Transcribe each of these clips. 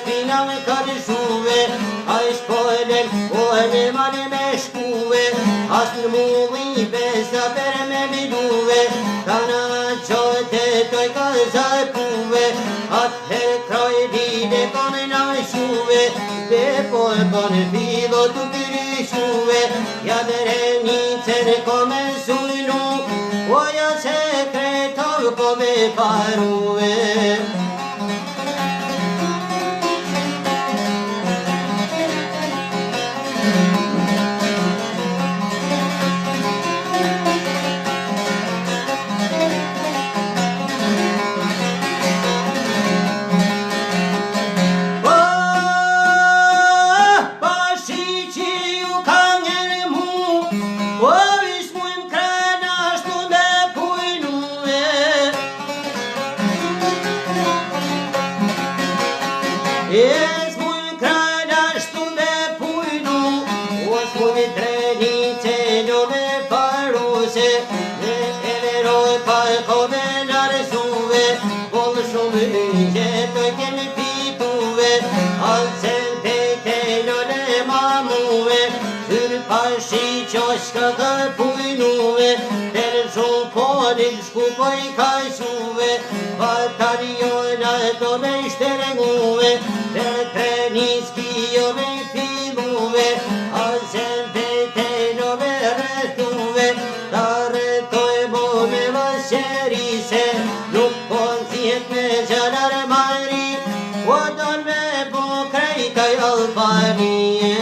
Shpinave ka në shuve, a i shpojlen, o e në mane me shkuve, besa per me biduve, kana qote toj ka zajpuve, atëher kroj dide kone na shuve, be por kone fido tu pyrishuve, ja dere nicen kome sujnu, oja sekretov kome paruve. Es muy kralja shtu me pujnu, os muy trenice no me paruse, ne everoj pa kome narsuve, vol shumë që të kemi pituve, alsen pete no ne mamuve, syr pashi qoshka ka pujnuve, ter shumë polin shkupoj ka shuve, bataliona do me shterënguve, ter treniski jo me filluve, alsen pete no me rëtuve, ta rëtoj mo me vasherise, nuk po nzihet me gjanar mari, o don me po krejtaj Albanie.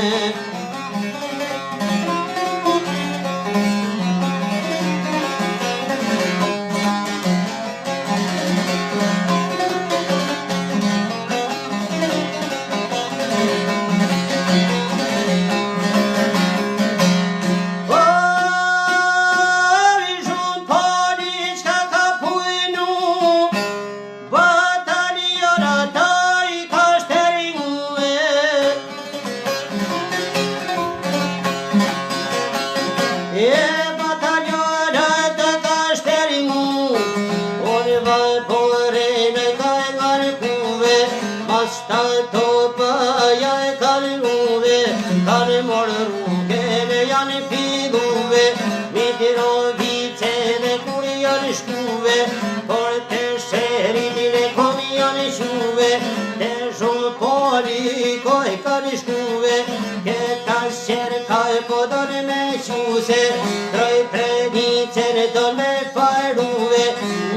Troj trenicen do me faruve,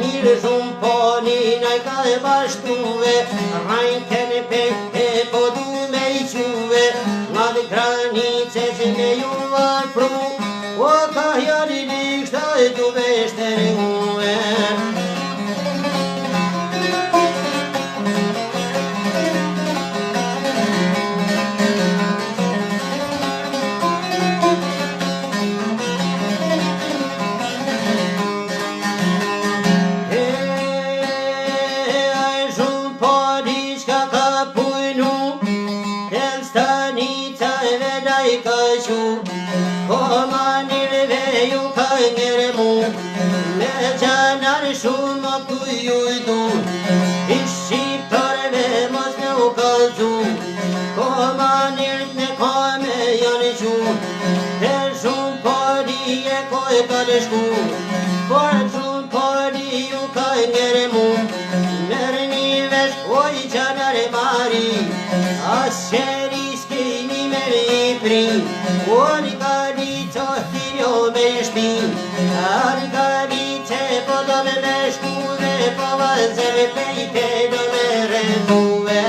mirë shumë poni naj ka e bashtuve, rajten pete po du me I quve, nga dhe granice që me ju varpru, o ka jari likshta e du me shterënguve. Por shumë pari ju ka njere mu, nërë një vesh oj gjanare mari, as qeri s'kini me I pri, o një kari co hirjo me shpin, ar kari që po do me me shkuve, po vazëve pejte do me rënduve.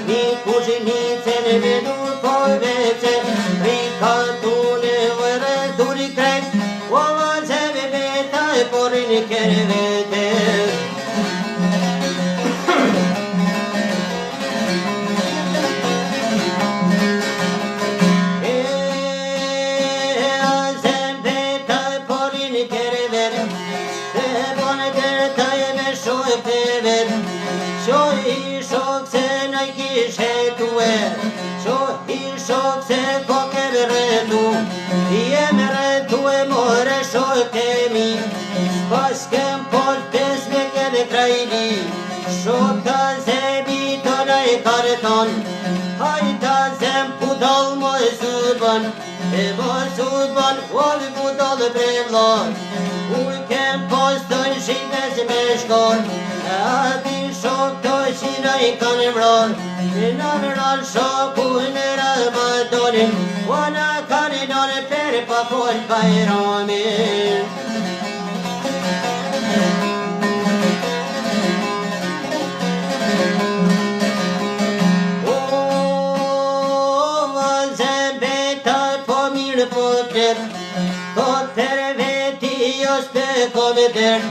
Mi kushnicen me dur po vece, tue, qo i shok se ko keve rretu, jeme rretu e more shok e mi, s'pas kem pot pes me keve krajli, shok ta zebi tona e karton, hajta zem pudal mo e subon, e mo subon ovi pudal brevlon, uj kem postën shqipes me shkon, e ati shok to qina i kanë vron, e në vëran shoku në Ramadanin, o në kanë në per pa fol bajramin. Komitet,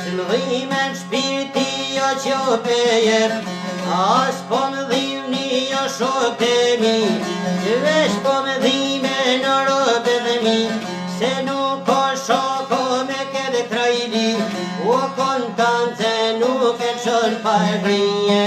s'mdhimen shpirti jo që pejet, as po m'dhimni jo shok e mi, veç po m'dhime në robe dhe mi, se nuk ko shoko me kede krajli, o kontante nuk e qën pa e grije.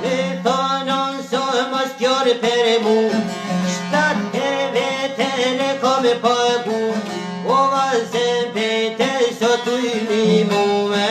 Ne thonon so mos kjore per mu, shtat e vete ne come pagu, o vazem pete so tu mi muve.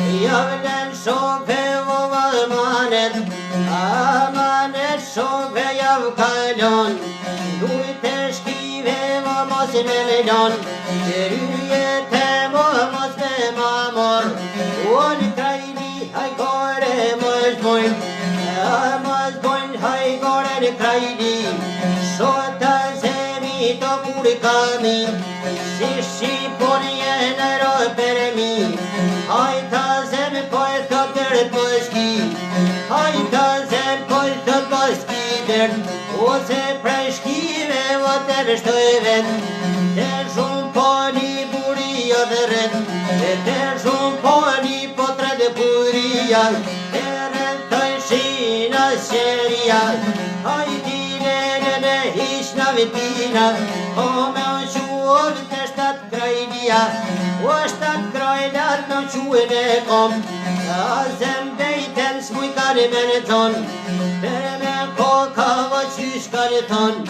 Javlen shokve vova amanet shokve jav kalon, dujte shkive vo mos me melon, ryjet e mos me mamor, unë krajni hajgore mos bojn, hajgore në krajni, shota zemi të kur kami, si shqipon jenë ro për mi, hajta zem po e thot dërët moski, hajta zem po e thot moski dërët, ose prej shkive o të rështoj vet, të shumë po një buria dhe ret, të shumë po një potre dhe buria, të rëntoj shina sheria, hajdine në hishna vitina, o me o quovë të shtatë krajnia, o shtatë krajnat me o quen e kom, a zem bejten s'muj kare me në ton, për me koka vë qysh kare ton,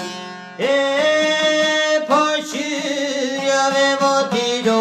e po qyrjave votino,